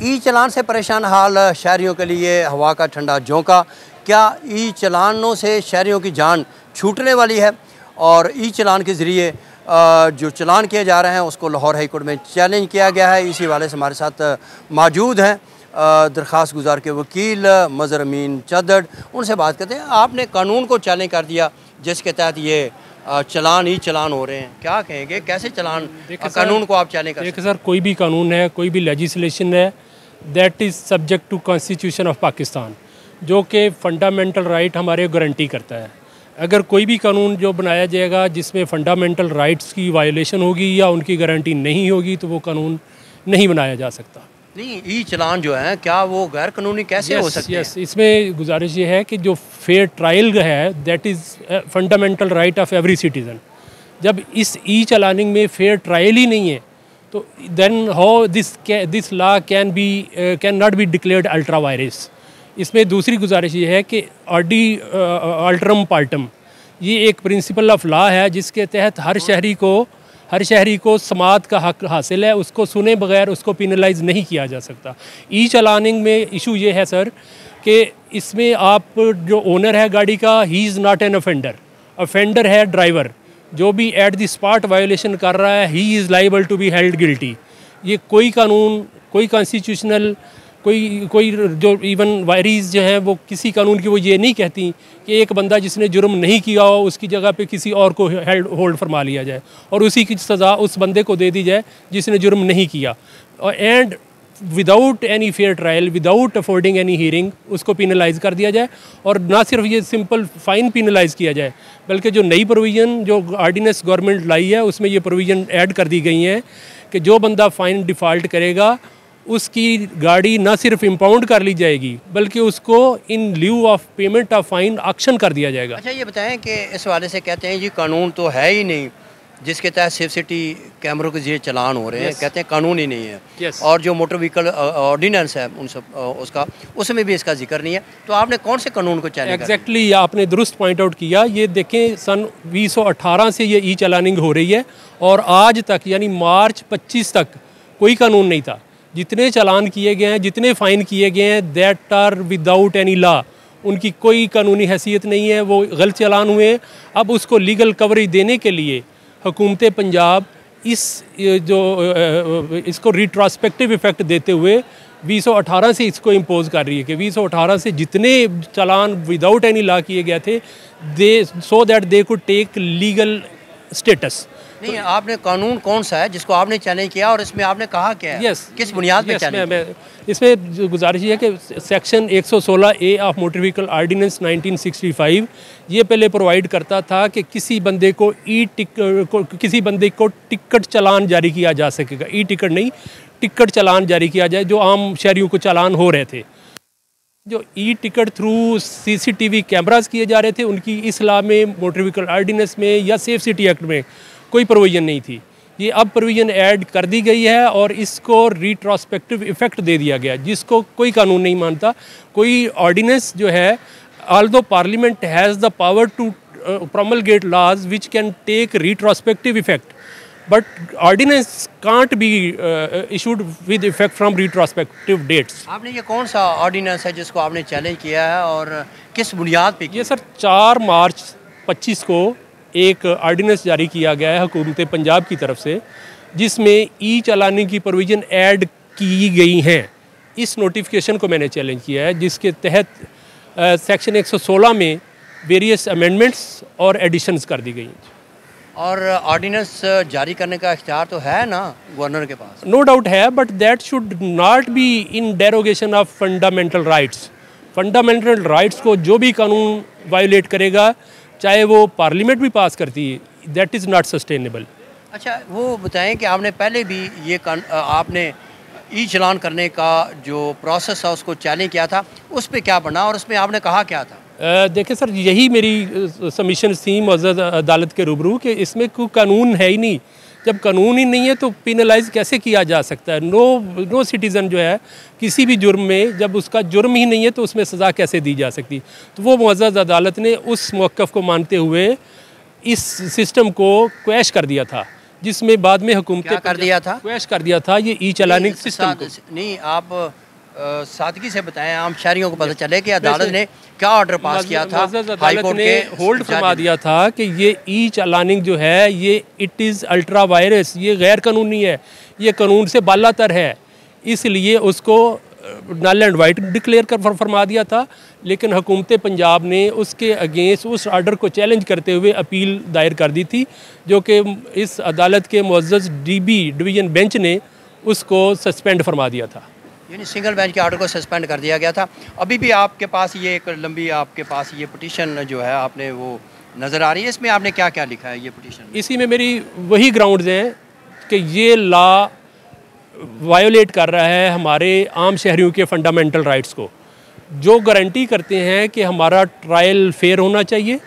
ई चलान से परेशान हाल शहरियों के लिए हवा का ठंडा झोंका। क्या ई चलानों से शहरियों की जान छूटने वाली है? और ई चलान के ज़रिए जो चलान किए जा रहे हैं उसको लाहौर हाई कोर्ट में चैलेंज किया गया है। इसी वाले से हमारे साथ मौजूद हैं दरख्वास्त गुजार के वकील मज़हर अमीन चद्दड़। उनसे बात करते हैं। आपने कानून को चैलेंज कर दिया जिसके तहत ये चलान ई चलान हो रहे हैं, क्या कहेंगे? कैसे चलान कानून को आप चैलेंज कर? देखिए सर, कोई भी कानून है, कोई भी लेजिस्लेशन है, that is subject to constitution of Pakistan, जो कि फंडामेंटल राइट हमारे गारंटी करता है। अगर कोई भी कानून जो बनाया जाएगा जिसमें फंडामेंटल राइट्स की वायलेशन होगी या उनकी गारंटी नहीं होगी तो वो कानून नहीं बनाया जा सकता। नहीं, ई चलान जो है क्या वो गैर कानूनी कैसे हो सकते हैं? इसमें गुजारिश ये है कि जो फेयर ट्रायल है that is fundamental right of every citizen. जब इस ई चलानिंग में फेयर ट्रायल ही नहीं है तो then how this law can not be declared ultra vires. इसमें दूसरी गुजारिश ये है कि ऑडी अल्ट्रम पार्टम, ये एक प्रिंसिपल ऑफ लॉ है जिसके तहत हर शहरी को समात का हक हासिल है, उसको सुने बगैर उसको पिनलाइज नहीं किया जा सकता। ई चलानिंग में इशू ये है सर कि इसमें आप जो ओनर है गाड़ी का, he is not an offender है ड्राइवर, जो भी एट द स्पॉट वायोलेशन कर रहा है he is liable to be held guilty. ये कोई कानून, कोई कॉन्स्टिट्यूशनल, कोई जो इवन वायरीज जो हैं वो किसी कानून की वो ये नहीं कहती कि एक बंदा जिसने जुर्म नहीं किया हो उसकी जगह पे किसी और को होल्ड फरमा लिया जाए और उसी की सज़ा उस बंदे को दे दी जाए जिसने जुर्म नहीं किया, and without any fair trial, without affording any hearing उसको पिनलाइज कर दिया जाए। और ना सिर्फ ये सिंपल फ़ाइन पिनलाइज किया जाए बल्कि जो नई प्रोविज़न जो ऑर्डिनेंस गवर्नमेंट लाई है उसमें ये प्रोविज़न ऐड कर दी गई हैं कि जो बंदा फ़ाइन डिफ़ॉल्ट करेगा उसकी गाड़ी ना सिर्फ इम्पाउंड कर ली जाएगी बल्कि उसको in lieu of payment of fine auction कर दिया जाएगा। अच्छा, ये बताएं कि इस वाले से कहते हैं ये कानून तो है ही नहीं जिसके तहत सेफ सिटी कैमरों के ये चलान हो रहे हैं, कहते हैं कानून ही नहीं है। और जो मोटर व्हीकल ऑर्डिनेंस है उन सब उसका, उसमें भी इसका जिक्र नहीं है। तो आपने कौन से कानून को चैलेंज? एग्जैक्टली आपने दुरुस्त पॉइंट आउट किया। ये देखें, सन 2018 से ये ई चलानिंग हो रही है और आज तक यानी मार्च 25 तक कोई कानून नहीं था। जितने चालान किए गए हैं, जितने फ़ाइन किए गए हैं, that are without any law, उनकी कोई कानूनी हैसियत नहीं है, वो गलत चालान हुए। अब उसको लीगल कवरेज देने के लिए हुकूमत पंजाब इसको रिट्रोस्पेक्टिव इफ़ेक्ट देते हुए 2018 से इसको इम्पोज़ कर रही है कि 2018 से जितने चालान विदाउट एनी लॉ किए गए थे so that they could take legal status. नहीं, आपने कानून कौन सा है जिसको आपने चैलेंज किया और इसमें आपने कहा क्या है? किस बुनियाद पे चैलेंज? इसमें गुजारिश है कि section 116A of motor vehicle ordinance 1965 ये पहले प्रोवाइड करता था कि किसी बंदे को टिकट चालान जारी किया जा सकेगा। ई टिकट नहीं, टिकट चालान जारी किया जाए जो आम शहरियों को चालान हो रहे थे। जो e ticket through CCTV cameras किए जा रहे थे उनकी इस लॉ में, मोटर व्हीकल ऑर्डिनेंस में या सेफ सिटी एक्ट में कोई प्रोविज़न नहीं थी। ये अब प्रोविज़न ऐड कर दी गई है और इसको रिट्रोस्पेक्टिव इफ़ेक्ट दे दिया गया जिसको कोई कानून नहीं मानता। कोई ऑर्डिनेंस जो है, although parliament has the power to promulgate laws which can take retrospective effect, but ordinance can't be issued with effect from retrospective dates. आपने ये कौन सा ऑर्डिनेंस है जिसको आपने चैलेंज किया है और किस बुनियाद पे? ये सर 4 मार्च 25 को एक ऑर्डिनेंस जारी किया गया है हुकूमत पंजाब की तरफ से जिसमें ई चलाने की प्रोविज़न ऐड की गई हैं। इस नोटिफिकेशन को मैंने चैलेंज किया है जिसके तहत सेक्शन 116 में वेरियस अमेंडमेंट्स और एडिशंस कर दी गई हैं। और ऑर्डिनेंस जारी करने का इख्तियार तो है ना गवर्नर के पास? नो डाउट है, but that should not be in derogation of fundamental rights. Fundamental rights को जो भी कानून वायोलेट करेगा, चाहे वो पार्लियामेंट भी पास करती है, दैट इज़ नॉट सस्टेनेबल। अच्छा, वो बताएं कि आपने पहले भी ये आपने ई चलान करने का जो प्रोसेस है उसको चैलेंज किया था, उस पर क्या बना और उसमें आपने कहा क्या था? देखिए सर, यही मेरी सबमिशन थी मौजूद अदालत के रूबरू कि इसमें कोई कानून है ही नहीं। जब कानून ही नहीं है तो पिनलाइज कैसे किया जा सकता है? नो सिटीज़न जो है किसी भी जुर्म में, जब उसका जुर्म ही नहीं है तो उसमें सज़ा कैसे दी जा सकती? तो वो मौजूद अदालत ने उस मौक़िफ़ को मानते हुए इस सिस्टम को क्वैश कर दिया था जिसमें बाद में हुकूमत क्या कर दिया था, क्वैश कर दिया था ये ई चलानिंग सिस्टम को। नहीं आप सादगी से बताएं, आम शहरियों को पता चले कि अदालत ने क्या ऑर्डर पास किया था। हाई कोर्ट ने होल्ड फरमा दिया था कि ये ई चलानिंग जो है ये इट इज़ अल्ट्रा वायरस, ये गैर कानूनी है, ये कानून से बालातर है, इसलिए उसको नल एंड वाइट डिक्लेयर कर फरमा दिया था। लेकिन हुकूमत पंजाब ने उसके अगेंस्ट उस आर्डर को चैलेंज करते हुए अपील दायर कर दी थी, जो कि इस अदालत के मुअज़्ज़ज़ DB डिवीज़न बेंच ने उसको सस्पेंड फरमा दिया था। यानी सिंगल बेंच के आर्डर को सस्पेंड कर दिया गया था। अभी भी आपके पास ये एक लंबी आपके पास ये पिटीशन जो है आपने वो नज़र आ रही है, इसमें आपने क्या क्या लिखा है ये पिटीशन? इसी में मेरी वही ग्राउंड्स हैं कि ये लॉ वायोलेट कर रहा है हमारे आम शहरियों के फंडामेंटल राइट्स को, जो गारंटी करते हैं कि हमारा ट्रायल फेयर होना चाहिए,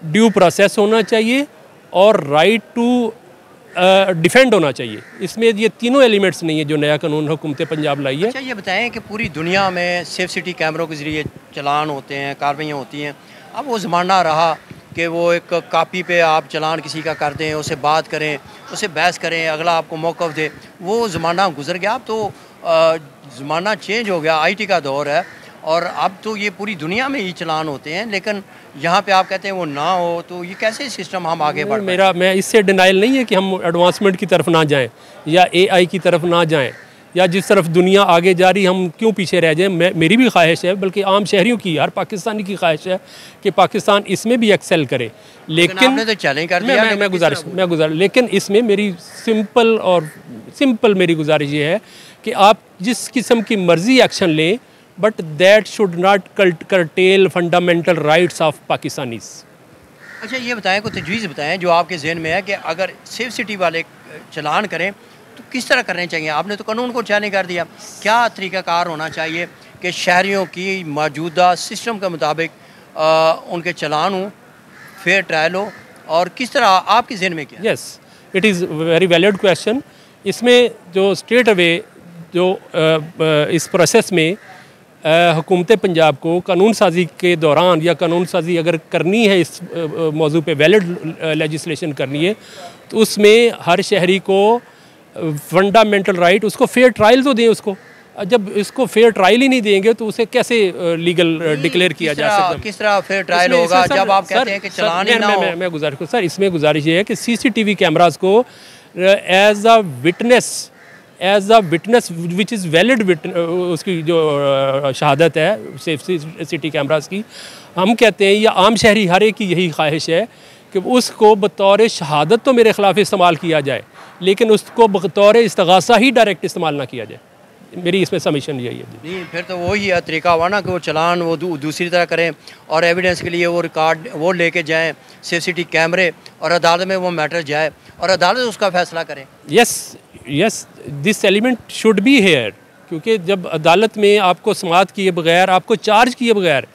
ड्यू प्रोसेस होना चाहिए और राइट टू डिफेंड होना चाहिए। इसमें ये तीनों एलिमेंट्स नहीं है जो नया कानून हुकूमत पंजाब लाई है। अच्छा ये बताएं कि पूरी दुनिया में सेफ सिटी कैमरों के ज़रिए चलान होते हैं, कार्रवाइयाँ होती हैं। अब वो ज़माना रहा कि वो एक कापी पे आप चलान किसी का कर दें, उससे बात करें, उससे बहस करें, अगला आपको मौक़िफ़ दे, वो ज़माना गुजर गया। अब तो ज़माना चेंज हो गया, IT का दौर है और अब तो ये पूरी दुनिया में ही चलान होते हैं, लेकिन यहाँ पे आप कहते हैं वो ना हो, तो ये कैसे सिस्टम हम आगे बढ़? मैं इससे डिनाइल नहीं है कि हम एडवांसमेंट की तरफ ना जाएं या AI की तरफ ना जाएं या जिस तरफ दुनिया आगे जा रही हम क्यों पीछे रह जाएं। मेरी भी ख्वाहिश है, बल्कि आम शहरियों की, हर पाकिस्तानी की ख्वाहिश है कि पाकिस्तान इसमें भी एक्सेल करे। लेकिन आपने तो चैलेंज कर दिया। मैं गुजारिश लेकिन इसमें मेरी सिंपल मेरी गुजारिश ये है कि आप जिस किस्म की मर्जी एक्शन लें, but that should not curtail fundamental rights of Pakistanis. अच्छा ये बताएं, कोई तजवीज़ बताएं जो आपके जहन में है कि अगर सेफ सिटी वाले चलान करें तो किस तरह करने चाहिए? आपने तो कानून को चैलेंज कर दिया, क्या तरीक़ाकार होना चाहिए कि शहरियों की मौजूदा सिस्टम के मुताबिक उनके चलान हों, फेयर ट्रायल हो, और किस तरह आपके जहन में क्या? Yes, it is very valid question. इसमें जो स्ट्रेट अवे जो इस प्रोसेस में हुकूमत पंजाब को कानून साजी के दौरान या कानून साजी अगर करनी है, इस मौजू पे वैलिड लेजिस्लेशन करनी है, तो उसमें हर शहरी को फंडामेंटल राइट, उसको फेयर ट्रायल तो दें। उसको जब इसको फेयर ट्रायल ही नहीं देंगे तो उसे कैसे लीगल डिक्लेयर किया जा सकता है? किस तरह फेयर ट्रायल होगा जब आप कहते हैं कि चलान ही ना हो? मैं गुजारिश सर, इसमें गुजारिश ये है कि CCTV कैमरास को as a witness which is valid उसकी जो शहादत है सेफ सिटी कैमरास की, हम कहते हैं या आम शहरी हर एक की यही ख्वाहिश है कि उसको बतौर शहादत तो मेरे ख़िलाफ़ इस्तेमाल किया जाए, लेकिन उसको बतौर इस्तगासा ही डायरेक्ट इस्तेमाल ना किया जाए। मेरी इसमें सबमिशन यही है। नहीं, फिर तो वही तरीका हुआ ना कि वो चलान वो दूसरी तरह करें और एविडेंस के लिए वो रिकॉर्ड वो लेके जाएं सेफ सिटी कैमरे, और अदालत में वो मैटर जाए और अदालत उसका फैसला करे। Yes, this element should be here, क्योंकि जब अदालत में आपको समाअत किए बगैर, आपको चार्ज किए बगैर,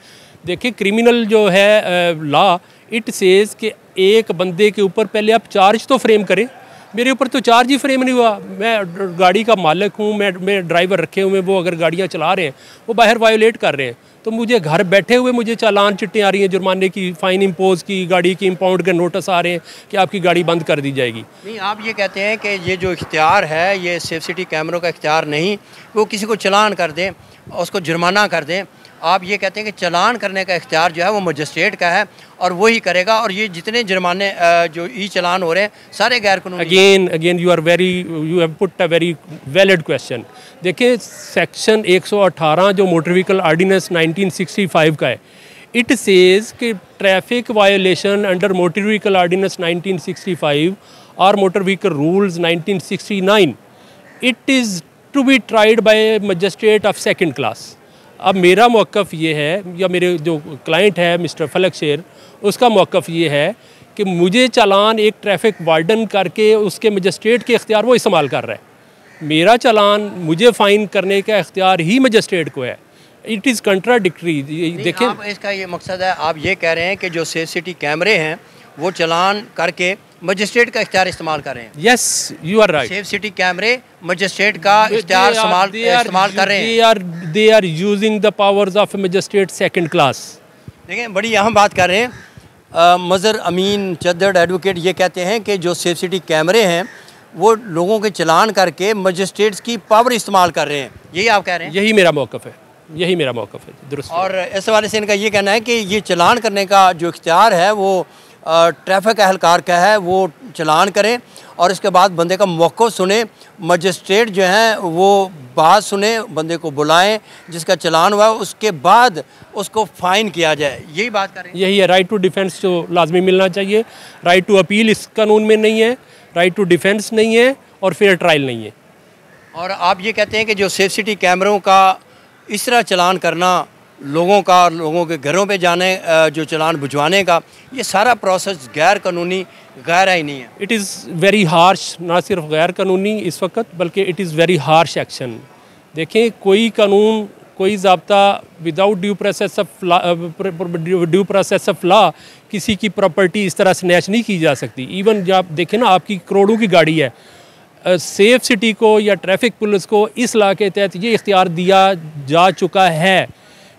देखिए क्रिमिनल जो है लॉ इट सेज़ कि एक बंदे के ऊपर पहले आप चार्ज तो फ्रेम करें। मेरे ऊपर तो चार्ज ही फ्रेम नहीं हुआ। मैं गाड़ी का मालिक हूँ, मैं ड्राइवर रखे हुए, वो अगर गाड़ियाँ चला रहे हैं, वो बाहर वायोलेट कर रहे हैं, तो मुझे घर बैठे हुए मुझे चालान चिट्ठें आ रही हैं, जुर्माने की, फ़ाइन इम्पोज की, गाड़ी की इम्पाउंड के नोटिस आ रहे हैं कि आपकी गाड़ी बंद कर दी जाएगी। नहीं, आप ये कहते हैं कि ये जो इख्तियार है ये सेफ सिटी कैमरों का इख्तियार नहीं, वो किसी को चलान कर दें, उसको जुर्माना कर दें। आप ये कहते हैं कि चलान करने का इख्तियार जो है वो मजिस्ट्रेट का है और वही करेगा, और ये जितने जुर्माने जो ई चलान हो रहे हैं सारे गैर कानूनी। Again you have put a very valid question. देखिए सेक्शन 118 जो मोटर व्हीकल आर्डिनेंस 1965 का है, इट सेज कि traffic violation under motor vehicle ordinance 1965 और motor vehicle rules 1969 it is to be tried by magistrate of second class. अब मेरा मौक़िफ़ ये है, या मेरे जो क्लाइंट है मिस्टर फलक शेर, उसका मौक़िफ़ ये है कि मुझे चालान एक ट्रैफिक वार्डन करके उसके मजिस्ट्रेट के इख्तियार वो इस्तेमाल कर रहा है। मेरा चालान मुझे फ़ाइन करने का इख्तियार ही मजिस्ट्रेट को है। It is contradictory. देखिए इसका ये मकसद है, आप ये कह रहे हैं कि जो सेफ सिटी कैमरे हैं वो चलान करके मजिस्ट्रेट का इख्तियार इस्तेमाल कर रहे हैं। Yes, you are right. Safe city कैमरे मजिस्ट्रेट का इख्तियार इस्तेमाल कर रहे हैं। They are using the powers of magistrate second class. देखें, बड़ी अहम बात कर रहे हैं। मज़हर अमीन चद्दड़ एडवोकेट ये कहते हैं कि जो सेफ सिटी कैमरे हैं वो लोगों के चलान करके मजिस्ट्रेट्स की पावर इस्तेमाल कर रहे हैं, यही आप कह रहे हैं? यही मेरा मौक़िफ़ है, यही मेरा मौक़िफ़ है, दुरुस्त। और इस हवाले से इनका ये कहना है कि ये चलान करने का जो इख्तियार है वो ट्रैफिक अहलकार का है, वो चलान करें और इसके बाद बंदे का मौक़िफ़ सुने, मजिस्ट्रेट जो हैं वो बात सुने, बंदे को बुलाएं जिसका चलान हुआ, उसके बाद उसको फ़ाइन किया जाए, यही बात करें। यही है, राइट टू डिफेंस जो लाजमी मिलना चाहिए। राइट टू अपील इस कानून में नहीं है, राइट टू डिफेंस नहीं है और फेयर ट्रायल नहीं है। और आप ये कहते हैं कि जो सेफ सिटी कैमरों का इस तरह चलान करना, लोगों के घरों पे जाने, जो चलान भिजवाने का, ये सारा प्रोसेस गैर कानूनी, गैर आईनी है। इट इज़ वेरी हार्श, ना सिर्फ गैर कानूनी इस वक्त बल्कि it is very harsh action. देखें, कोई कानून, कोई ज़ाब्ता without due process of law किसी की प्रॉपर्टी इस तरह स्नैच नहीं की जा सकती। इवन जब आप देखें ना, आपकी करोड़ों की गाड़ी है, सेफ सिटी को या ट्रैफिक पुलिस को इस लॉ के तहत ये इख्तियार दिया जा चुका है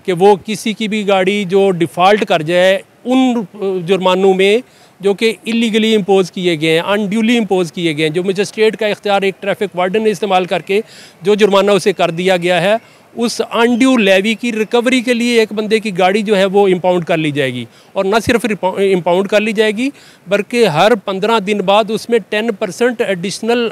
कि वो किसी की भी गाड़ी जो डिफ़ॉल्ट कर जाए उन जुर्मानों में जो कि इलीगली इम्पोज़ किए गए हैं, अनड्यूली इम्पोज़ किए गए हैं, जो मजिस्ट्रेट का इख्तियार एक ट्रैफिक वार्डन ने इस्तेमाल करके जो जुर्माना उसे कर दिया गया है, उस अनड्यू लेवी की रिकवरी के लिए एक बंदे की गाड़ी जो है वो इम्पाउंड कर ली जाएगी। और न सिर्फ इम्पाउंड कर ली जाएगी बल्कि हर 15 दिन बाद उसमें 10% एडिशनल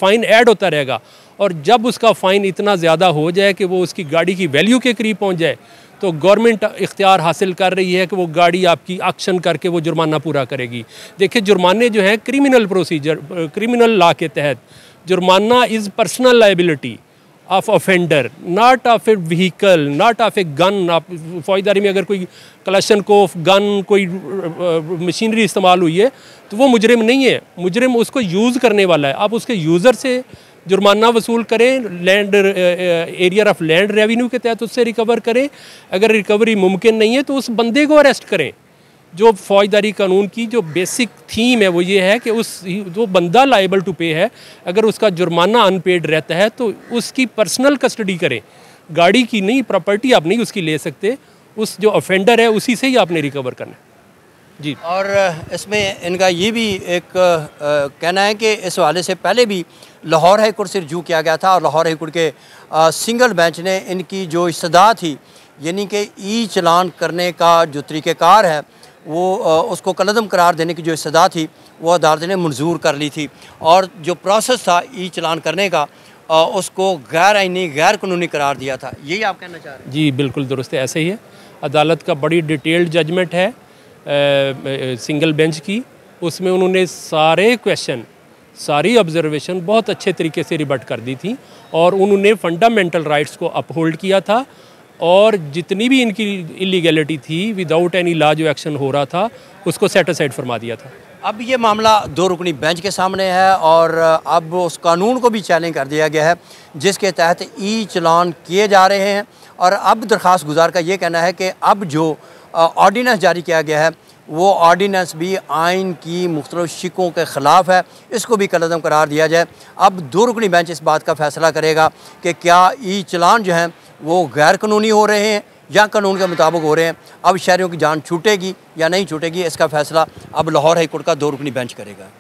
फ़ाइन ऐड होता रहेगा। और जब उसका फ़ाइन इतना ज़्यादा हो जाए कि वो उसकी गाड़ी की वैल्यू के करीब पहुंच जाए, तो गवर्नमेंट इख्तियार हासिल कर रही है कि वो गाड़ी आपकी एक्शन करके वो जुर्माना पूरा करेगी। देखिए, जुर्माने जो हैं क्रिमिनल प्रोसीजर, क्रिमिनल लॉ के तहत जुर्माना is personal liability of offender, not of A vehicle, not of a gun. आप फौजदारी में अगर कोई कलेक्शनकोफ, गन, कोई मशीनरी इस्तेमाल हुई है तो वो मुजरिम नहीं है, मुजरिम उसको यूज़ करने वाला है। आप उसके यूज़र से जुर्माना वसूल करें, land area of land revenue के तहत उससे रिकवर करें। अगर रिकवरी मुमकिन नहीं है तो उस बंदे को अरेस्ट करें। जो फौजदारी कानून की जो बेसिक थीम है वो ये है कि उस जो बंदा लायबल टू पे है, अगर उसका जुर्माना अनपेड रहता है तो उसकी पर्सनल कस्टडी करें, गाड़ी की नहीं, प्रॉपर्टी आप नहीं उसकी ले सकते, उस जो ऑफेंडर है उसी से ही आपने रिकवर करना है। जी। और इसमें इनका ये भी एक कहना है कि इस हवाले से पहले भी लाहौर हाई कोर्ट से रुजू किया गया था और लाहौर हाई कोर्ट के सिंगल बेंच ने इनकी जो इस्तदा थी, यानी कि ई चलान करने का जो तरीक़ेकार है वो उसको कलअदम करार देने की जो इस्तदा थी वो अदालत ने मंजूर कर ली थी। और जो प्रोसेस था ई चलान करने का उसको गैर आईनी, गैर कानूनी करार दिया था, यही आप कहना चाह रहे हैं? जी बिल्कुल दुरुस्त है, ऐसे ही है। अदालत का बड़ी डिटेल्ड जजमेंट है सिंगल बेंच की, उसमें उन्होंने सारे क्वेश्चन, सारी ऑब्जर्वेशन बहुत अच्छे तरीके से रिबट कर दी थी और उन्होंने फंडामेंटल राइट्स को अपहोल्ड किया था और जितनी भी इनकी इलीगैलिटी थी विदाउट एनी लॉ जो एक्शन हो रहा था उसको सेट असाइड फरमा दिया था। अब ये मामला 2 रुकनी बेंच के सामने है और अब उस कानून को भी चैलेंज कर दिया गया है जिसके तहत ई चलान किए जा रहे हैं। और अब दरख्वास्त गुजार का ये कहना है कि अब जो ऑर्डीनेंस जारी किया गया है वो ऑर्डीनेंस भी आइन की मुख्तलिफ शिकों के ख़िलाफ़ है, इसको भी कलअदम करार दिया जाए। अब 2 रुकनी बेंच इस बात का फ़ैसला करेगा कि क्या ई चलान जो हैं वो गैर कानूनी हो रहे हैं या कानून के मुताबिक हो रहे हैं। अब शहरियों की जान छूटेगी या नहीं छूटेगी, इसका फ़ैसला अब लाहौर हाई कोर्ट का 2 रुकनी बेंच करेगा।